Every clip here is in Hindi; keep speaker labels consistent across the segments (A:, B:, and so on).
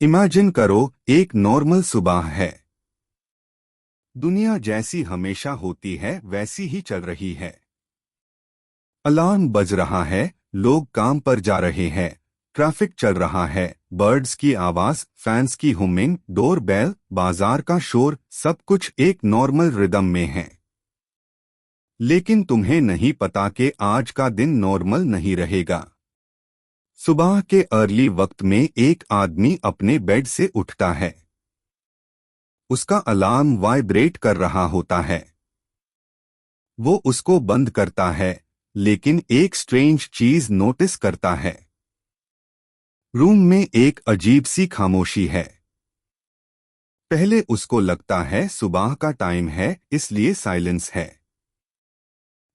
A: इमेजिन करो, एक नॉर्मल सुबह है। दुनिया जैसी हमेशा होती है वैसी ही चल रही है। अलार्म बज रहा है, लोग काम पर जा रहे हैं, ट्रैफिक चल रहा है, बर्ड्स की आवाज, फैंस की हुमिंग, डोर बेल, बाजार का शोर, सब कुछ एक नॉर्मल रिदम में है। लेकिन तुम्हें नहीं पता कि आज का दिन नॉर्मल नहीं रहेगा। सुबह के अर्ली वक्त में एक आदमी अपने बेड से उठता है। उसका अलार्म वाइब्रेट कर रहा होता है। वो उसको बंद करता है, लेकिन एक स्ट्रेंज चीज नोटिस करता है। रूम में एक अजीब सी खामोशी है। पहले उसको लगता है सुबह का टाइम है, इसलिए साइलेंस है।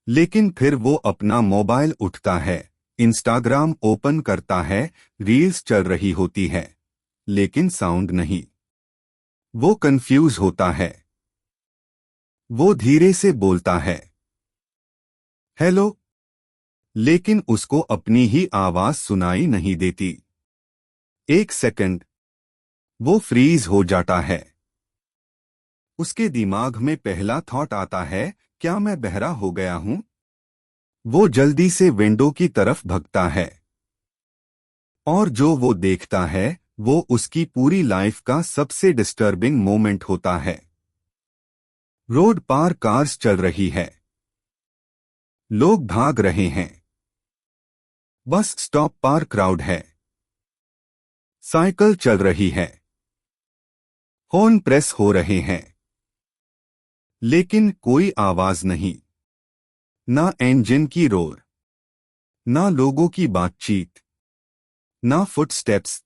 A: लेकिन फिर वो अपना मोबाइल उठता है, इंस्टाग्राम ओपन करता है, रील्स चल रही होती है, लेकिन साउंड नहीं। वो कंफ्यूज होता है। वो धीरे से बोलता है, हेलो, लेकिन उसको अपनी ही आवाज सुनाई नहीं देती। एक सेकंड, वो फ्रीज हो जाता है। उसके दिमाग में पहला थॉट आता है, क्या मैं बहरा हो गया हूं? वो जल्दी से विंडो की तरफ भगता है। और जो वो देखता है, वो उसकी पूरी लाइफ का सबसे डिस्टर्बिंग मोमेंट होता है। रोड पार कार्स चल रही है। लोग भाग रहे हैं। बस स्टॉप पार क्राउड है। साइकिल चल रही है। हॉर्न प्रेस हो रहे हैं। लेकिन कोई आवाज नहीं। ना इंजन की रोर, ना लोगों की बातचीत, ना फुटस्टेप्स,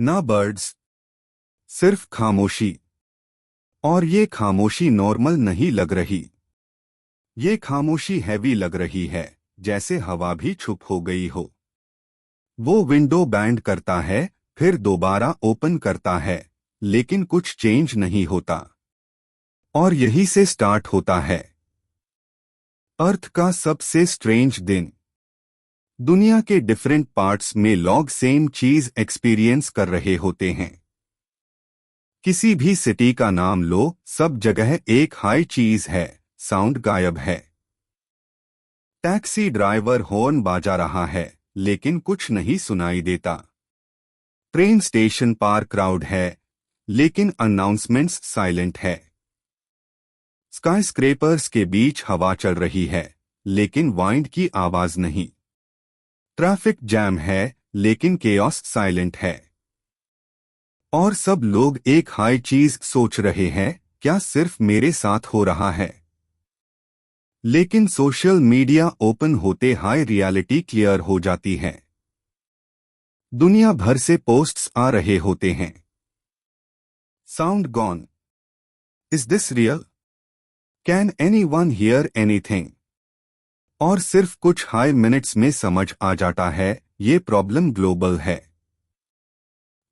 A: ना बर्ड्स, सिर्फ खामोशी। और ये खामोशी नॉर्मल नहीं लग रही। ये खामोशी हैवी लग रही है, जैसे हवा भी चुप हो गई हो। वो विंडो बैंड करता है, फिर दोबारा ओपन करता है, लेकिन कुछ चेंज नहीं होता। और यही से स्टार्ट होता है अर्थ का सबसे स्ट्रेंज दिन। दुनिया के डिफरेंट पार्ट्स में लोग सेम चीज एक्सपीरियंस कर रहे होते हैं। किसी भी सिटी का नाम लो, सब जगह एक हाई चीज है, साउंड गायब है। टैक्सी ड्राइवर हॉर्न बाजा रहा है, लेकिन कुछ नहीं सुनाई देता। ट्रेन स्टेशन पार क्राउड है, लेकिन अनाउंसमेंट्स साइलेंट है। स्काईस्क्रेपर्स के बीच हवा चल रही है, लेकिन वाइंड की आवाज नहीं। ट्रैफिक जैम है, लेकिन केओस साइलेंट है। और सब लोग एक हाई चीज सोच रहे हैं, क्या सिर्फ मेरे साथ हो रहा है? लेकिन सोशल मीडिया ओपन होते हाई रियलिटी क्लियर हो जाती है। दुनिया भर से पोस्ट्स आ रहे होते हैं। Sound gone. Is this real? Can anyone hear anything? और सिर्फ कुछ हाई मिनट्स में समझ आ जाता है, ये प्रॉब्लम ग्लोबल है।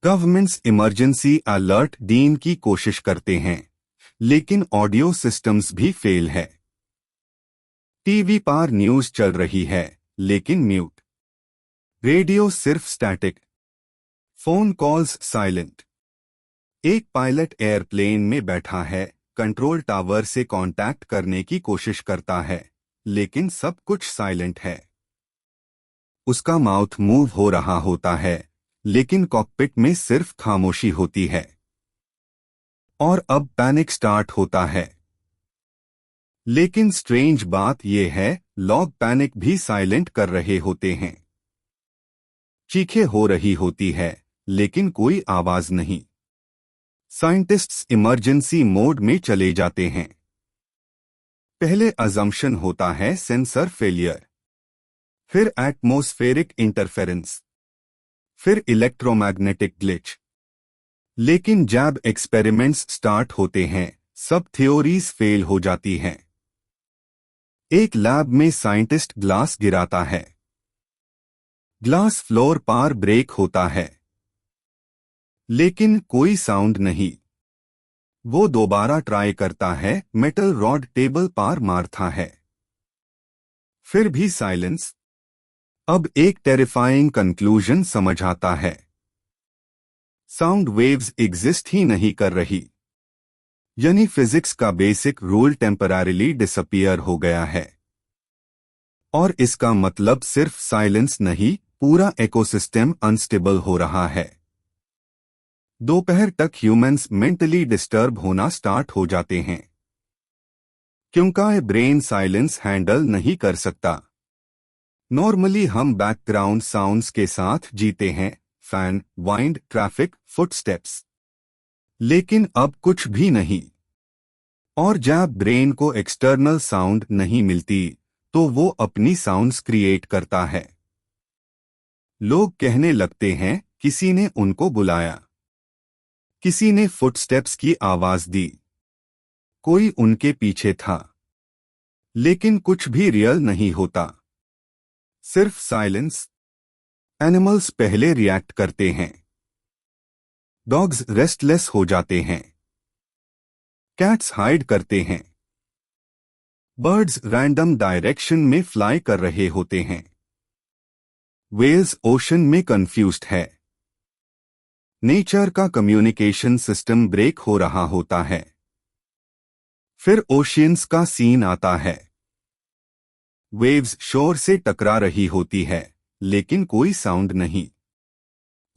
A: गवर्नमेंट्स इमरजेंसी अलर्ट देने की कोशिश करते हैं, लेकिन ऑडियो सिस्टम्स भी फेल है। टीवी पर न्यूज चल रही है, लेकिन म्यूट। रेडियो सिर्फ स्टैटिक। Phone calls silent. एक पायलट एयरप्लेन में बैठा है, कंट्रोल टावर से कांटेक्ट करने की कोशिश करता है, लेकिन सब कुछ साइलेंट है। उसका माउथ मूव हो रहा होता है, लेकिन कॉकपिट में सिर्फ खामोशी होती है। और अब पैनिक स्टार्ट होता है। लेकिन स्ट्रेंज बात यह है, लोग पैनिक भी साइलेंट कर रहे होते हैं। चीखें हो रही होती है, लेकिन कोई आवाज नहीं। साइंटिस्ट्स इमरजेंसी मोड में चले जाते हैं। पहले अजम्पशन होता है सेंसर फेलियर, फिर एटमॉस्फेरिक इंटरफेरेंस, फिर इलेक्ट्रोमैग्नेटिक ग्लिच। लेकिन जब एक्सपेरिमेंट्स स्टार्ट होते हैं, सब थ्योरीज फेल हो जाती हैं। एक लैब में साइंटिस्ट ग्लास गिराता है। ग्लास फ्लोर पार ब्रेक होता है, लेकिन कोई साउंड नहीं। वो दोबारा ट्राई करता है, मेटल रॉड टेबल पार मारता है, फिर भी साइलेंस। अब एक टेरिफाइंग कंक्लूजन समझ आता है। साउंड वेव्स एग्जिस्ट ही नहीं कर रही, यानी फिजिक्स का बेसिक रूल टेम्पररीली डिसअपियर हो गया है। और इसका मतलब सिर्फ साइलेंस नहीं, पूरा इकोसिस्टम अनस्टेबल हो रहा है। दोपहर तक ह्यूमंस मेंटली डिस्टर्ब होना स्टार्ट हो जाते हैं, क्योंकि ब्रेन साइलेंस हैंडल नहीं कर सकता। नॉर्मली हम बैकग्राउंड साउंड्स के साथ जीते हैं, फैन, वाइंड, ट्रैफिक, फुटस्टेप्स। लेकिन अब कुछ भी नहीं। और जब ब्रेन को एक्सटर्नल साउंड नहीं मिलती, तो वो अपनी साउंड्स क्रिएट करता है। लोग कहने लगते हैं, किसी ने उनको बुलाया, किसी ने फुटस्टेप्स की आवाज दी, कोई उनके पीछे था। लेकिन कुछ भी रियल नहीं होता, सिर्फ साइलेंस। एनिमल्स पहले रिएक्ट करते हैं, डॉग्स रेस्टलेस हो जाते हैं, कैट्स हाइड करते हैं, बर्ड्स रैंडम डायरेक्शन में फ्लाई कर रहे होते हैं, व्हेल्स ओशन में कंफ्यूज्ड है। नेचर का कम्युनिकेशन सिस्टम ब्रेक हो रहा होता है। फिर ओशियंस का सीन आता है। वेव्स शोर से टकरा रही होती है, लेकिन कोई साउंड नहीं।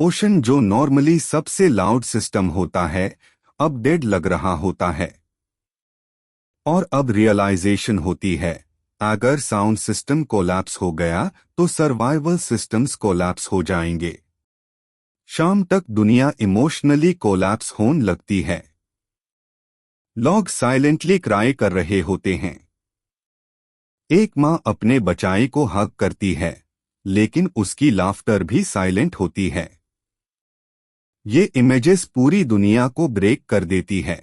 A: ओशन जो नॉर्मली सबसे लाउड सिस्टम होता है, अब डेड लग रहा होता है। और अब रियलाइजेशन होती है, अगर साउंड सिस्टम कोलैप्स हो गया तो सर्वाइवल सिस्टम्स कोलैप्स हो जाएंगे। शाम तक दुनिया इमोशनली कोलैप्स होने लगती है। लोग साइलेंटली क्राई कर रहे होते हैं। एक माँ अपने बच्चे को हग करती है, लेकिन उसकी लाफ्टर भी साइलेंट होती है। ये इमेजेस पूरी दुनिया को ब्रेक कर देती है।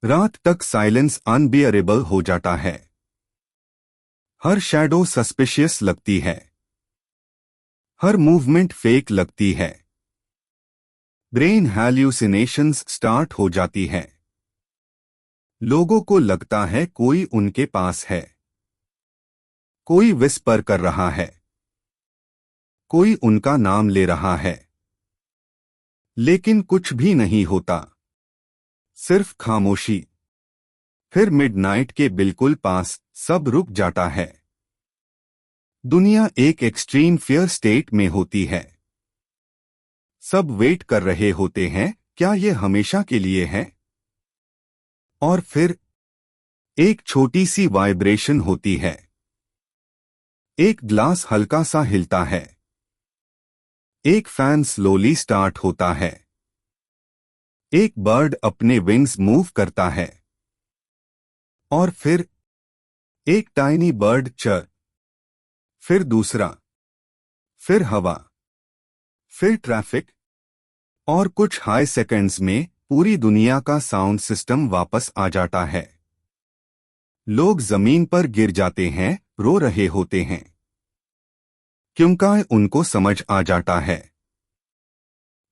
A: रात तक साइलेंस अनबियरेबल हो जाता है। हर शैडो सस्पिशियस लगती है, हर मूवमेंट फेक लगती है। ब्रेन हैल्यूसिनेशंस स्टार्ट हो जाती है। लोगों को लगता है कोई उनके पास है, कोई विस्पर कर रहा है, कोई उनका नाम ले रहा है। लेकिन कुछ भी नहीं होता, सिर्फ खामोशी। फिर मिडनाइट के बिल्कुल पास सब रुक जाता है। दुनिया एक एक्सट्रीम फियर स्टेट में होती है। सब वेट कर रहे होते हैं, क्या ये हमेशा के लिए है? और फिर एक छोटी सी वाइब्रेशन होती है। एक ग्लास हल्का सा हिलता है, एक फैन स्लोली स्टार्ट होता है, एक बर्ड अपने विंग्स मूव करता है, और फिर एक टाइनी बर्ड चर, फिर दूसरा, फिर हवा, फिर ट्रैफिक। और कुछ हाई सेकंड्स में पूरी दुनिया का साउंड सिस्टम वापस आ जाता है। लोग जमीन पर गिर जाते हैं, रो रहे होते हैं, क्योंकि उनको समझ आ जाता है,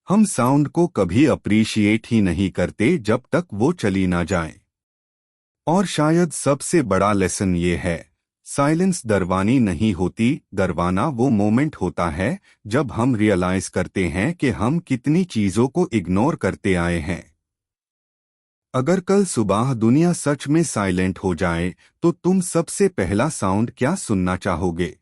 A: हम साउंड को कभी अप्रिशिएट ही नहीं करते जब तक वो चली ना जाए। और शायद सबसे बड़ा लेसन ये है, साइलेंस दरवानी नहीं होती, दरवाना वो मोमेंट होता है जब हम रियलाइज करते हैं कि हम कितनी चीजों को इग्नोर करते आए हैं। अगर कल सुबह दुनिया सच में साइलेंट हो जाए, तो तुम सबसे पहला साउंड क्या सुनना चाहोगे?